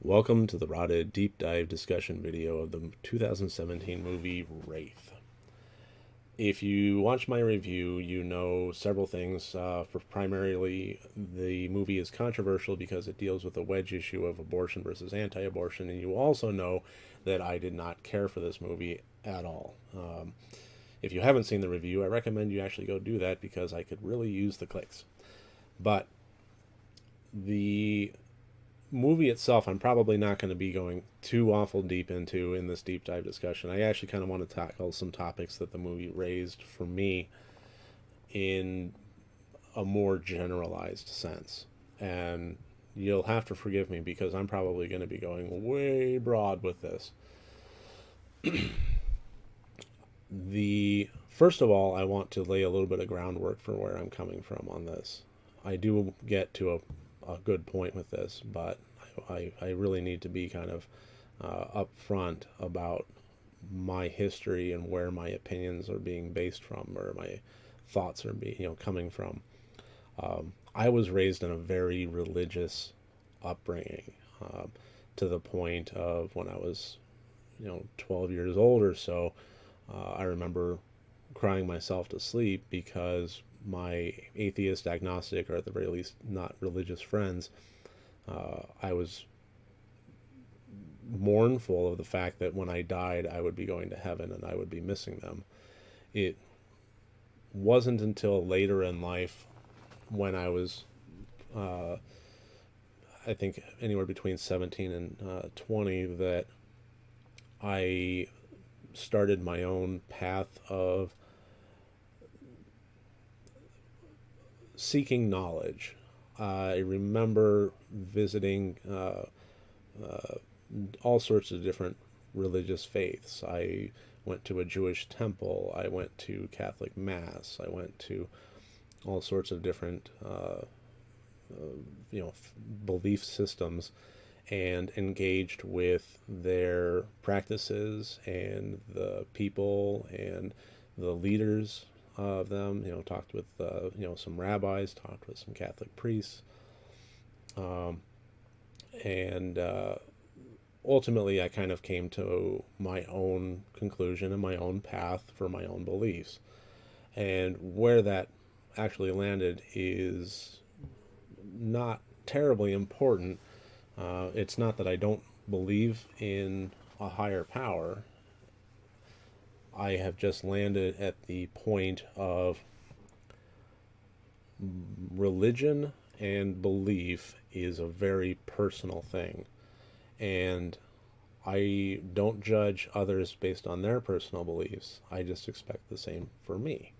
Welcome to the RotD deep dive discussion video of the 2017 movie Wraith. If you watch my review, you know several things. For primarily, the movie is controversial because it deals with a wedge issue of abortion versus anti-abortion, and you also know that I did not care for this movie at all. If you haven't seen the review, I recommend you actually go do that because I could really use the clicks. But the movie itself, I'm probably not going to be going too awful deep into in this deep dive discussion. I actually kind of want to tackle some topics that the movie raised for me in a more generalized sense. And you'll have to forgive me because I'm probably going to be going way broad with this. First of all, I want to lay a little bit of groundwork for where I'm coming from on this. I do get to a good point with this, but I really need to be kind of upfront about my history and where my opinions are being based from, or my thoughts are coming from. I was raised in a very religious upbringing, to the point of when I was 12 years old or so. I remember crying myself to sleep because my atheist, agnostic, or at the very least not religious friends, I was mournful of the fact that when I died I would be going to heaven and I would be missing them. It wasn't until later in life, when I was I think anywhere between 17 and 20, that I started my own path of seeking knowledge. I remember visiting all sorts of different religious faiths. I went to a Jewish temple. I went to Catholic Mass. I went to all sorts of different belief systems, and engaged with their practices and the people and the leaders of them. Talked with some rabbis, talked with some Catholic priests, and ultimately I kind of came to my own conclusion and my own path for my own beliefs. And where that actually landed is not terribly important. It's not that I don't believe in a higher power. I have just landed at the point of religion and belief is a very personal thing. And I don't judge others based on their personal beliefs. I just expect the same for me.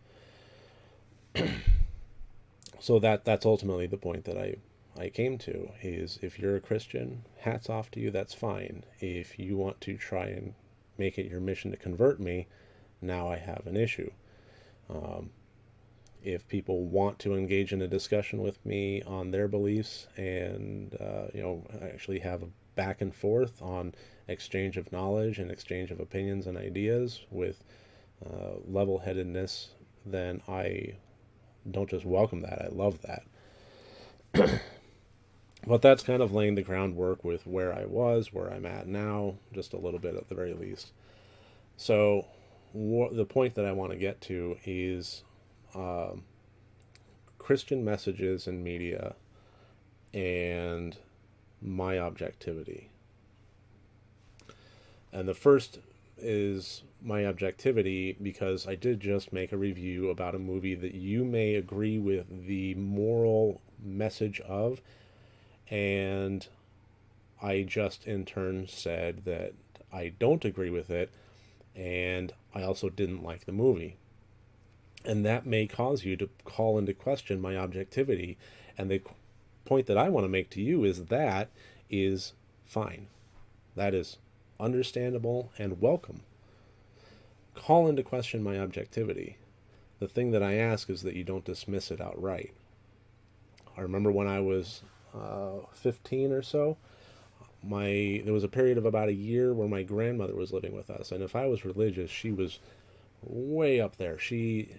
So that's ultimately the point that I came to, is if you're a Christian, hats off to you, that's fine. If you want to try and make it your mission to convert me, now I have an issue. If people want to engage in a discussion with me on their beliefs and actually have a back and forth on exchange of knowledge and exchange of opinions and ideas with level-headedness, then I don't just welcome that, I love that. But that's kind of laying the groundwork with where I was, where I'm at now, just a little bit at the very least. So the point that I want to get to is Christian messages in media and my objectivity. And the first is my objectivity because I did just make a review about a movie that you may agree with the moral message of, and I just in turn said that I don't agree with it, and I also didn't like the movie. And that may cause you to call into question my objectivity. And the point that I want to make to you is that is fine. That is understandable and welcome. Call into question my objectivity. The thing that I ask is that you don't dismiss it outright. I remember when I was 15 or so, there was a period of about a year where my grandmother was living with us, and if I was religious, she was way up there. She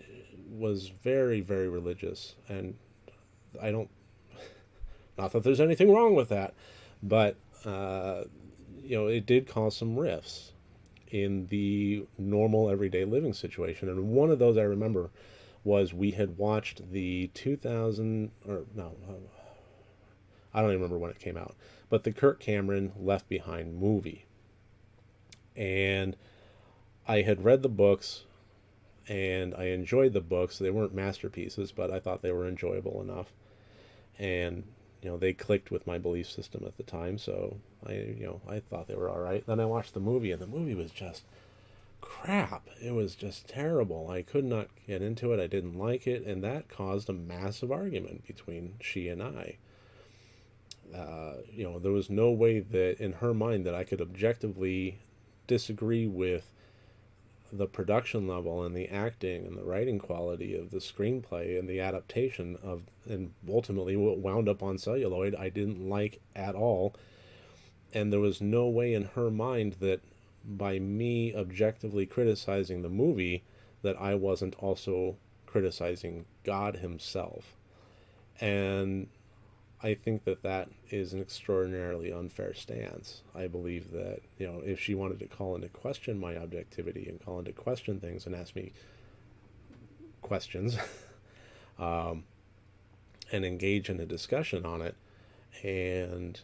was very, very religious, and I don't, not that there's anything wrong with that, but uh, it did cause some rifts in the normal everyday living situation. And one of those I remember was we had watched the 2000, or no, I don't even remember when it came out, but the Kirk Cameron Left Behind movie. And I had read the books and I enjoyed the books. They weren't masterpieces, but I thought they were enjoyable enough. And they clicked with my belief system at the time, so I thought they were all right. Then I watched the movie, and the movie was just crap. It was just terrible. I could not get into it. I didn't like it, and that caused a massive argument between she and I. There was no way that in her mind that I could objectively disagree with the production level and the acting and the writing quality of the screenplay and the adaptation of, and ultimately what wound up on celluloid, I didn't like at all. And there was no way in her mind that by me objectively criticizing the movie that I wasn't also criticizing God himself. And I think that that is an extraordinarily unfair stance. I believe that, if she wanted to call into question my objectivity and call into question things and ask me questions and engage in a discussion on it and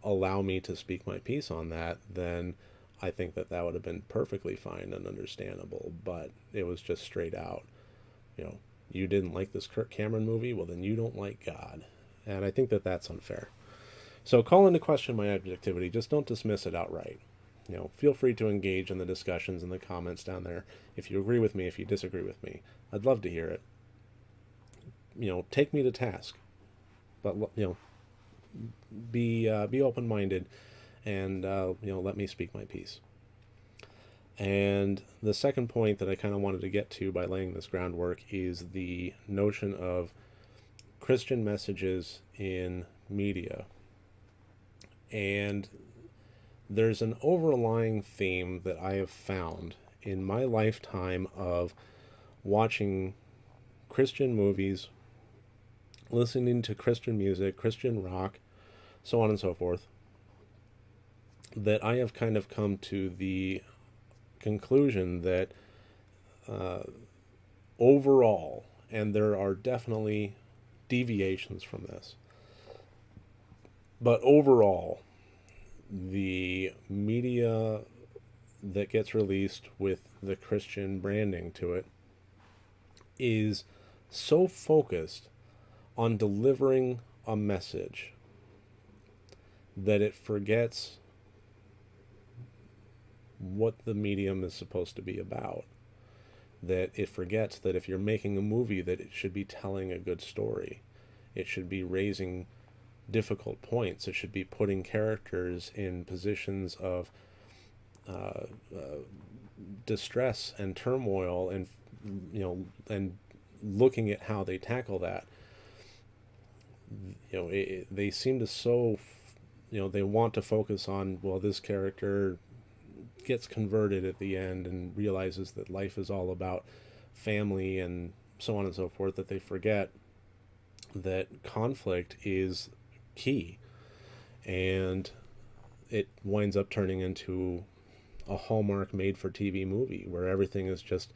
allow me to speak my piece on that, then I think that that would have been perfectly fine and understandable. But it was just straight out, you didn't like this Kirk Cameron movie, well then you don't like God. And I think that that's unfair. So call into question my objectivity, just don't dismiss it outright. Feel free to engage in the discussions and the comments down there. If you agree with me, if you disagree with me, I'd love to hear it. Take me to task, but be open-minded, and let me speak my piece. And the second point that I kind of wanted to get to by laying this groundwork is the notion of Christian messages in media. And there's an overlying theme that I have found in my lifetime of watching Christian movies, listening to Christian music, Christian rock, so on and so forth, that I have kind of come to the conclusion that overall, and there are definitely deviations from this, but overall, the media that gets released with the Christian branding to it is so focused on delivering a message that it forgets what the medium is supposed to be about. That it forgets that if you're making a movie, that it should be telling a good story. It should be raising difficult points. It should be putting characters in positions of distress and turmoil, and and looking at how they tackle that. They seem to they want to focus on, well, this character gets converted at the end and realizes that life is all about family and so on and so forth, that they forget that conflict is key. And it winds up turning into a Hallmark made-for-TV movie where everything is just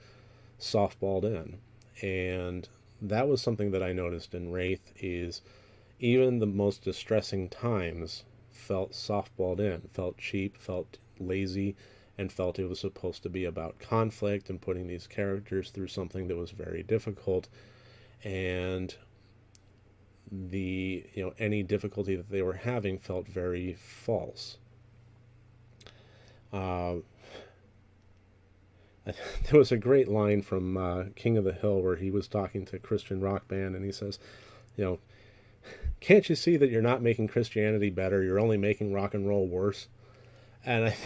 softballed in. And that was something that I noticed in Wraith, is even the most distressing times felt softballed in, felt cheap, felt lazy, and felt it was supposed to be about conflict and putting these characters through something that was very difficult. And the any difficulty that they were having felt very false. There was a great line from King of the Hill where he was talking to a Christian rock band, and he says, can't you see that you're not making Christianity better? You're only making rock and roll worse. And I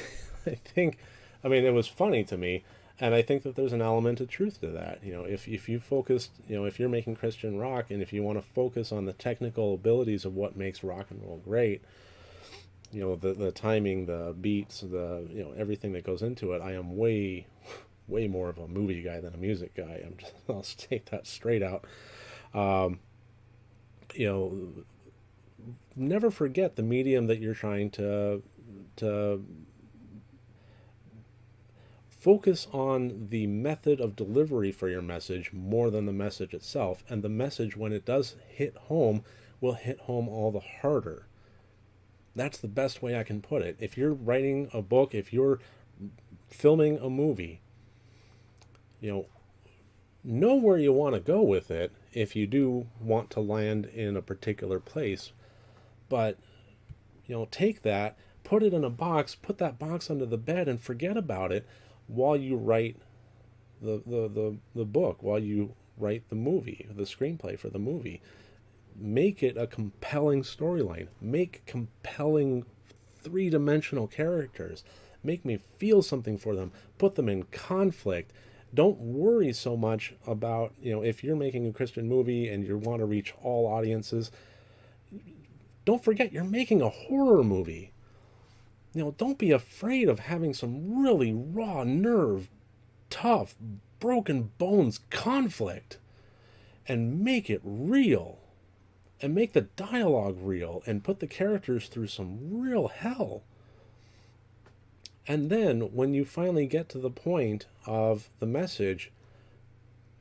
think, it was funny to me, and I think that there's an element of truth to that. If you focused, if you're making Christian rock, and if you want to focus on the technical abilities of what makes rock and roll great, the timing, the beats, everything that goes into it, I am way more of a movie guy than a music guy. I'll state that straight out. never forget the medium that you're trying to focus on the method of delivery for your message more than the message itself. And the message, when it does hit home, will hit home all the harder. That's the best way I can put it. If you're writing a book, if you're filming a movie, know where you want to go with it if you do want to land in a particular place. But, take that, put it in a box, put that box under the bed and forget about it while you write the book, while you write the movie, the screenplay for the movie. Make it a compelling storyline. Make compelling three-dimensional characters. Make me feel something for them. Put them in conflict. Don't worry so much about, if you're making a Christian movie and you want to reach all audiences, don't forget you're making a horror movie. Don't be afraid of having some really raw nerve, tough, broken bones conflict, and make it real. And make the dialogue real and put the characters through some real hell. And then when you finally get to the point of the message,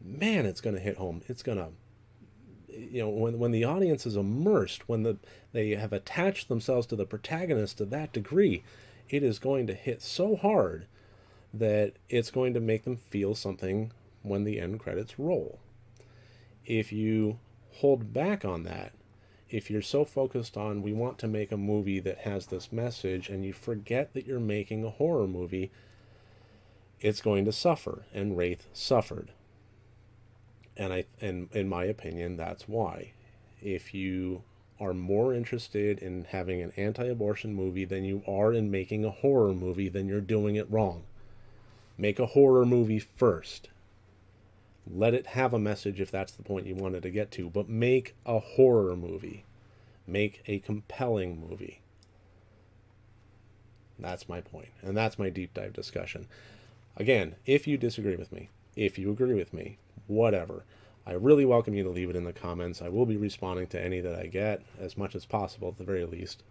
man, it's going to hit home. It's going to, when the audience is immersed, when they have attached themselves to the protagonist to that degree, it is going to hit so hard that it's going to make them feel something when the end credits roll. If you hold back on that, if you're so focused on, we want to make a movie that has this message, and you forget that you're making a horror movie, it's going to suffer, and Wraith suffered. And in my opinion, that's why. If you are more interested in having an anti-abortion movie than you are in making a horror movie, then you're doing it wrong. Make a horror movie first. Let it have a message if that's the point you wanted to get to, but make a horror movie. Make a compelling movie. That's my point, and that's my deep dive discussion. Again, if you disagree with me, if you agree with me, whatever, I really welcome you to leave it in the comments. I will be responding to any that I get, as much as possible at the very least.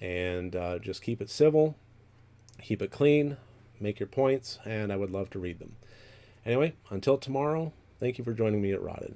And just keep it civil, keep it clean, make your points, and I would love to read them. Anyway, until tomorrow, thank you for joining me at RotD.